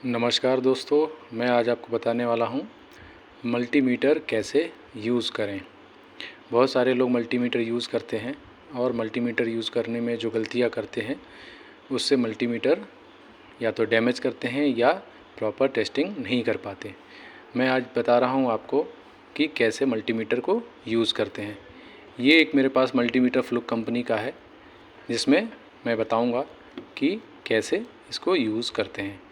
नमस्कार दोस्तों, मैं आज आपको बताने वाला हूँ मल्टीमीटर कैसे यूज़ करें। बहुत सारे लोग मल्टीमीटर यूज़ करते हैं और मल्टीमीटर यूज़ करने में जो गलतियाँ करते हैं उससे मल्टीमीटर या तो डैमेज करते हैं या प्रॉपर टेस्टिंग नहीं कर पाते। मैं आज बता रहा हूँ आपको कि कैसे मल्टीमीटर को यूज़ करते हैं। ये एक मेरे पास मल्टीमीटर फ्लुक कंपनी का है जिसमें मैं बताऊँगा कि कैसे इसको यूज़ करते हैं।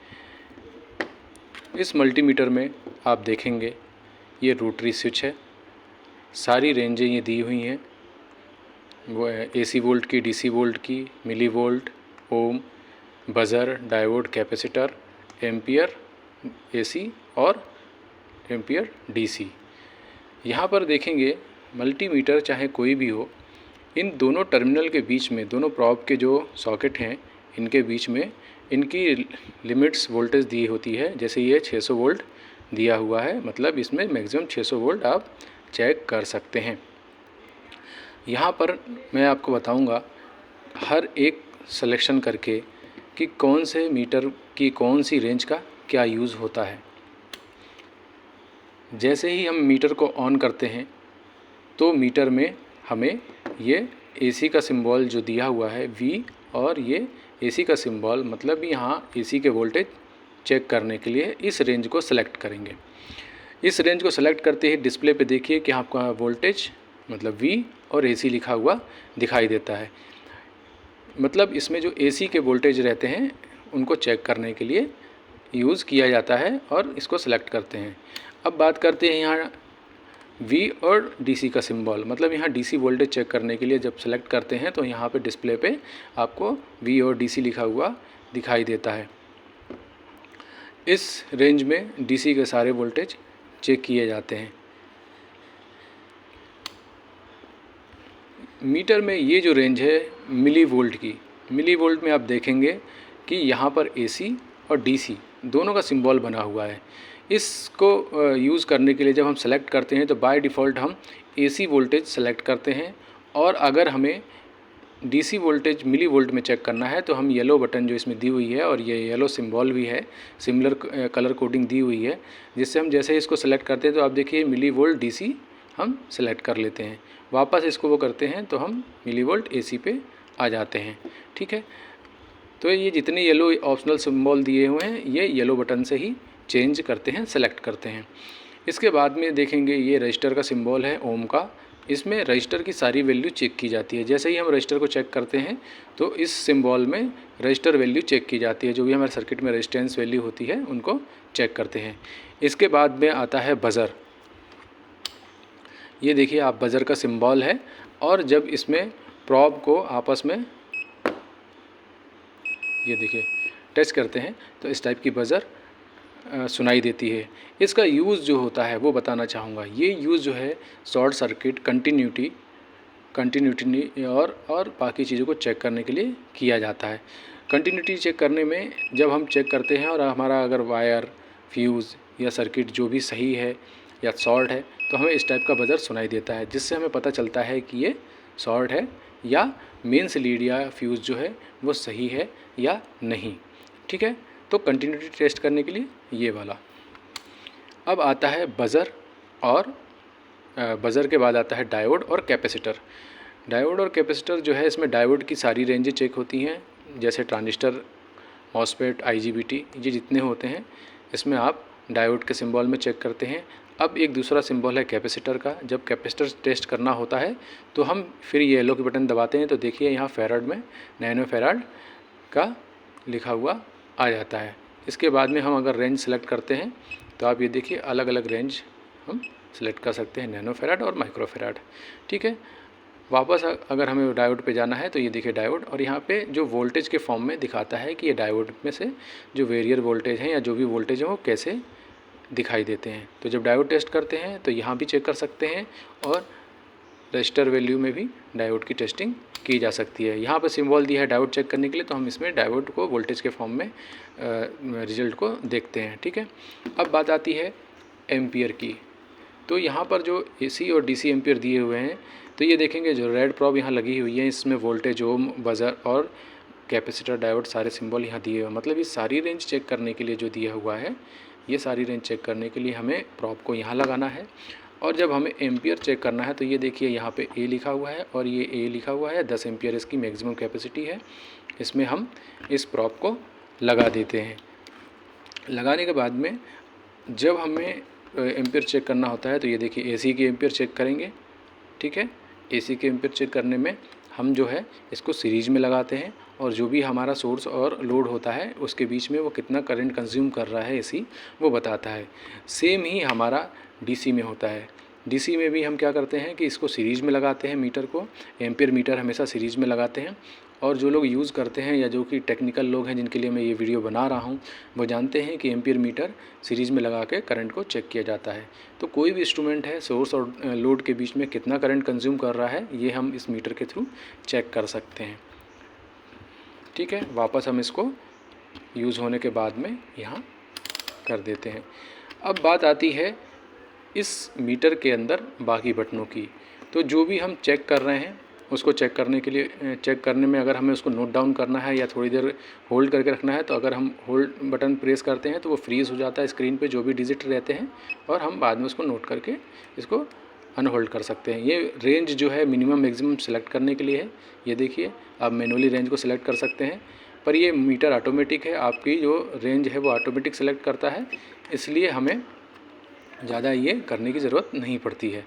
इस मल्टीमीटर में आप देखेंगे ये रोटरी स्विच है, सारी रेंजें ये दी हुई हैं, वो AC वोल्ट की, DC वोल्ट की, millivolt, ohm, buzzer, diode, capacitor, ampere AC और एम्पियर DC। यहाँ पर देखेंगे मल्टीमीटर चाहे कोई भी हो, इन दोनों टर्मिनल के बीच में, दोनों प्रॉब के जो सॉकेट हैं इनके बीच में इनकी लिमिट्स वोल्टेज दी होती है। जैसे ये 600 वोल्ट दिया हुआ है, मतलब इसमें मैक्सिमम 600 वोल्ट आप चेक कर सकते हैं। यहाँ पर मैं आपको बताऊंगा हर एक सिलेक्शन करके कि कौन से मीटर की कौन सी रेंज का क्या यूज़ होता है। जैसे ही हम मीटर को ऑन करते हैं तो मीटर में हमें ये AC का सिंबल जो दिया हुआ है V, और ये AC का सिंबल मतलब यहाँ AC के वोल्टेज चेक करने के लिए इस रेंज को सेलेक्ट करेंगे। इस रेंज को सेलेक्ट करते ही डिस्प्ले पे देखिए कि आपका वोल्टेज मतलब V और AC लिखा हुआ दिखाई देता है। मतलब इसमें जो AC के वोल्टेज रहते हैं उनको चेक करने के लिए यूज़ किया जाता है और इसको सेलेक्ट करते हैं। अब बात करते हैं यहाँ V और DC का सिंबल, मतलब यहाँ DC वोल्टेज चेक करने के लिए जब सेलेक्ट करते हैं तो यहाँ पे डिस्प्ले पे आपको V और DC लिखा हुआ दिखाई देता है। इस रेंज में DC के सारे वोल्टेज चेक किए जाते हैं। मीटर में ये जो रेंज है मिली वोल्ट की, मिली वोल्ट में आप देखेंगे कि यहाँ पर AC और DC दोनों का सिंबल बना हुआ है। इसको यूज़ करने के लिए जब हम सेलेक्ट करते हैं तो बाय डिफ़ॉल्ट हम AC वोल्टेज सेलेक्ट करते हैं, और अगर हमें DC वोल्टेज मिली वोल्ट में चेक करना है तो हम येलो बटन जो इसमें दी हुई है, और ये येलो सिंबल भी है, सिमिलर कलर कोडिंग दी हुई है, जिससे हम जैसे इसको सेलेक्ट करते हैं तो आप देखिए मिली वोल्ट DC हम सेलेक्ट कर लेते हैं। वापस इसको वो करते हैं तो हम मिली वोल्ट AC पे आ जाते हैं। ठीक है, तो ये जितने येलो ऑप्शनल सिंबल दिए हुए हैं ये येलो बटन से ही चेंज करते हैं, सेलेक्ट करते हैं। इसके बाद में देखेंगे ये रजिस्टर का सिंबल है ओम का, इसमें रजिस्टर की सारी वैल्यू चेक की जाती है। जैसे ही हम रजिस्टर को चेक करते हैं तो इस सिंबल में रजिस्टर वैल्यू चेक की जाती है, जो भी हमारे सर्किट में रेजिस्टेंस वैल्यू होती है उनको चेक करते हैं। इसके बाद में आता है बज़र। ये देखिए आप बज़र का सिंबल है, और जब इसमें प्रॉब को आपस में ये देखिए टच करते हैं तो इस टाइप की बज़र सुनाई देती है। इसका यूज़ जो होता है वो बताना चाहूँगा। ये यूज़ जो है शॉर्ट सर्किट, कंटिन्यूटी और बाकी चीज़ों को चेक करने के लिए किया जाता है। कंटिन्यूटी चेक करने में जब हम चेक करते हैं और हमारा अगर वायर, फ्यूज़ या सर्किट जो भी सही है या शॉर्ट है तो हमें इस टाइप का बज़र सुनाई देता है, जिससे हमें पता चलता है कि ये शॉर्ट है या मेंस लीड या फ्यूज़ जो है वो सही है या नहीं। ठीक है, तो कंटिन्यूटी टेस्ट करने के लिए ये वाला। अब आता है बज़र, और बज़र के बाद आता है डायोड और कैपेसिटर। डायोड और कैपेसिटर जो है इसमें डायोड की सारी रेंजें चेक होती हैं, जैसे ट्रांजिस्टर, मॉसफेट, IGBT, ये जितने होते हैं इसमें आप डायोड के सिंबल में चेक करते हैं। अब एक दूसरा सिंबल है कैपेसिटर का। जब कैपेसिटर टेस्ट करना होता है तो हम फिर ये येलो की बटन दबाते हैं तो देखिए यहाँ फैराड में नैनो फैराड का लिखा हुआ आ जाता है। इसके बाद में हम अगर रेंज सेलेक्ट करते हैं तो आप ये देखिए अलग अलग रेंज हम सेलेक्ट कर सकते हैं, नैनो फैराड और माइक्रो फैराड। ठीक है, वापस अगर हमें डायोड पे जाना है तो ये देखिए डायोड, और यहाँ पे जो वोल्टेज के फॉर्म में दिखाता है कि ये डायोड में से जो वेरियर वोल्टेज हैं या जो भी वोल्टेज हैं वो कैसे दिखाई देते हैं। तो जब डायोड टेस्ट करते हैं तो यहाँ भी चेक कर सकते हैं, और रजिस्टर वैल्यू में भी डायोड की टेस्टिंग की जा सकती है। यहाँ पर सिंबल दिया है डायोड चेक करने के लिए, तो हम इसमें डायोड को वोल्टेज के फॉर्म में रिजल्ट को देखते हैं। ठीक है, अब बात आती है एम्पियर की। तो यहाँ पर जो AC और DC एम्पियर दिए हुए हैं तो ये देखेंगे जो रेड प्रॉब यहाँ लगी हुई है इसमें वोल्टेज, ओम, बज़र और कैपेसिटर, डायोड सारे सिंबल यहाँ दिए हुए हैं। मतलब ये सारी रेंज चेक करने के लिए जो दिया हुआ है, ये सारी रेंज चेक करने के लिए हमें प्रॉप को यहाँ लगाना है। और जब हमें एम्पियर चेक करना है तो ये देखिए यहाँ पे ए लिखा हुआ है और ये ए लिखा हुआ है, 10 एम्पियर इसकी मैक्सिमम कैपेसिटी है। इसमें हम इस प्रॉप को लगा देते हैं। लगाने के बाद में जब हमें एम्पियर चेक करना होता है तो ये देखिए एसी के एम्पियर चेक करेंगे, ठीक है। एसी के एम्पियर चेक करने में हम जो है इसको सीरीज में लगाते हैं और जो भी हमारा सोर्स और लोड होता है उसके बीच में वो कितना करंट कंज्यूम कर रहा है एसी, वो बताता है। सेम ही हमारा डीसी में होता है। डीसी में भी हम क्या करते हैं कि इसको सीरीज में लगाते हैं, मीटर को, एम्पियर मीटर हमेशा सीरीज में लगाते हैं। और जो लोग यूज़ करते हैं या जो कि टेक्निकल लोग हैं जिनके लिए मैं ये वीडियो बना रहा हूँ, वो जानते हैं कि एम्पियर मीटर सीरीज़ में लगा के करंट को चेक किया जाता है। तो कोई भी इंस्ट्रूमेंट है, सोर्स और लोड के बीच में कितना करंट कंज्यूम कर रहा है, ये हम इस मीटर के थ्रू चेक कर सकते हैं, ठीक है। वापस हम इसको यूज़ होने के बाद में यहाँ कर देते हैं। अब बात आती है इस मीटर के अंदर बाकी बटनों की। तो जो भी हम चेक कर रहे हैं उसको चेक करने के लिए, चेक करने में अगर हमें उसको नोट डाउन करना है या थोड़ी देर होल्ड करके रखना है, तो अगर हम होल्ड बटन प्रेस करते हैं तो वो फ्रीज़ हो जाता है स्क्रीन पे जो भी डिजिट रहते हैं, और हम बाद में उसको नोट करके इसको अनहोल्ड कर सकते हैं। ये रेंज जो है मिनिमम मैक्सिमम सेलेक्ट करने के लिए है। ये देखिए आप मैनुअली रेंज को सिलेक्ट कर सकते हैं, पर ये मीटर ऑटोमेटिक है, आपकी जो रेंज है वो ऑटोमेटिक सेलेक्ट करता है, इसलिए हमें ज़्यादा ये करने की ज़रूरत नहीं पड़ती है।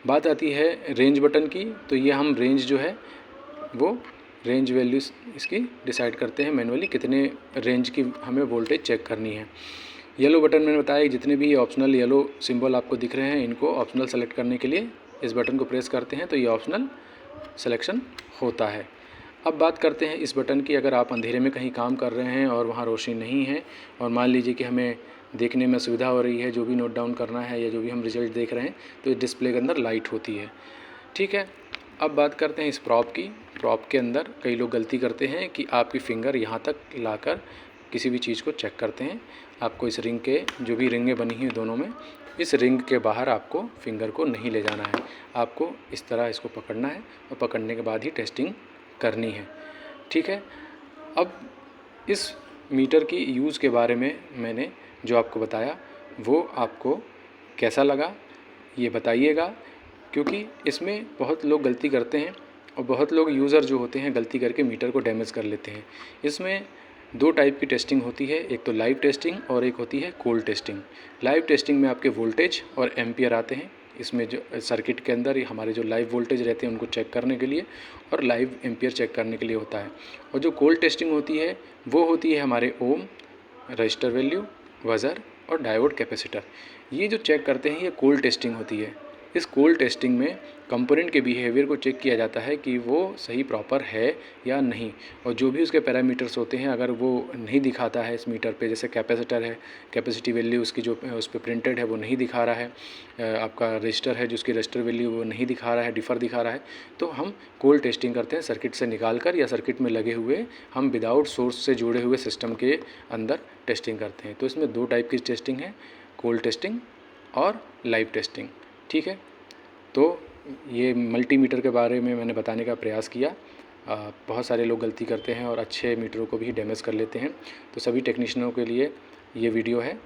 बात आती है रेंज बटन की, तो ये हम रेंज जो है वो रेंज वैल्यूज़ इसकी डिसाइड करते हैं मैनुअली, कितने रेंज की हमें वोल्टेज चेक करनी है। येलो बटन मैंने बताया जितने भी ऑप्शनल येलो सिंबल आपको दिख रहे हैं, इनको ऑप्शनल सेलेक्ट करने के लिए इस बटन को प्रेस करते हैं तो ये ऑप्शनल सिलेक्शन होता है। अब बात करते हैं इस बटन की। अगर आप अंधेरे में कहीं काम कर रहे हैं और वहाँ रोशनी नहीं है और मान लीजिए कि हमें देखने में सुविधा हो रही है जो भी नोट डाउन करना है या जो भी हम रिजल्ट देख रहे हैं, तो इस डिस्प्ले के अंदर लाइट होती है, ठीक है। अब बात करते हैं इस प्रॉप की। प्रॉप के अंदर कई लोग गलती करते हैं कि आपकी फिंगर यहाँ तक लाकर किसी भी चीज़ को चेक करते हैं। आपको इस रिंग के, जो भी रिंगें बनी हैं दोनों में, इस रिंग के बाहर आपको फिंगर को नहीं ले जाना है। आपको इस तरह इसको पकड़ना है और पकड़ने के बाद ही टेस्टिंग करनी है, ठीक है। अब इस मीटर की यूज़ के बारे में मैंने जो आपको बताया वो आपको कैसा लगा ये बताइएगा, क्योंकि इसमें बहुत लोग गलती करते हैं और बहुत लोग यूज़र जो होते हैं गलती करके मीटर को डैमेज कर लेते हैं। इसमें दो टाइप की टेस्टिंग होती है, एक तो लाइव टेस्टिंग और एक होती है कोल्ड टेस्टिंग। लाइव टेस्टिंग में आपके वोल्टेज और एम्पियर आते हैं, इसमें जो सर्किट के अंदर हमारे जो लाइव वोल्टेज रहते हैं उनको चेक करने के लिए और लाइव एम्पियर चेक करने के लिए होता है। और जो कोल्ड टेस्टिंग होती है वो होती है हमारे ओम, रजिस्टर वैल्यू, बजर और डायोड कैपेसिटर। ये जो चेक करते हैं ये कोल्ड टेस्टिंग होती है। इस कोल्ड टेस्टिंग में कंपोनेंट के बिहेवियर को चेक किया जाता है कि वो सही प्रॉपर है या नहीं, और जो भी उसके पैरामीटर्स होते हैं अगर वो नहीं दिखाता है इस मीटर पे, जैसे कैपेसिटर है, कैपेसिटी वैल्यू उसकी जो उस पर प्रिंटेड है वो नहीं दिखा रहा है, आपका रजिस्टर है जिसकी रजिस्टर वैल्यू वो नहीं दिखा रहा है, डिफ़र दिखा रहा है, तो हम कोल्ड टेस्टिंग करते हैं सर्किट से निकाल कर, या सर्किट में लगे हुए हम विदाउट सोर्स से जुड़े हुए सिस्टम के अंदर टेस्टिंग करते हैं। तो इसमें दो टाइप की टेस्टिंग है, कोल्ड टेस्टिंग और लाइव टेस्टिंग, ठीक है। तो ये मल्टीमीटर के बारे में मैंने बताने का प्रयास किया। बहुत सारे लोग गलती करते हैं और अच्छे मीटरों को भी डैमेज कर लेते हैं, तो सभी टेक्नीशियनों के लिए ये वीडियो है।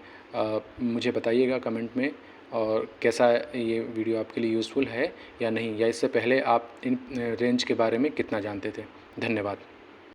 मुझे बताइएगा कमेंट में और कैसा ये वीडियो आपके लिए यूज़फुल है या नहीं, या इससे पहले आप इन रेंज के बारे में कितना जानते थे। धन्यवाद।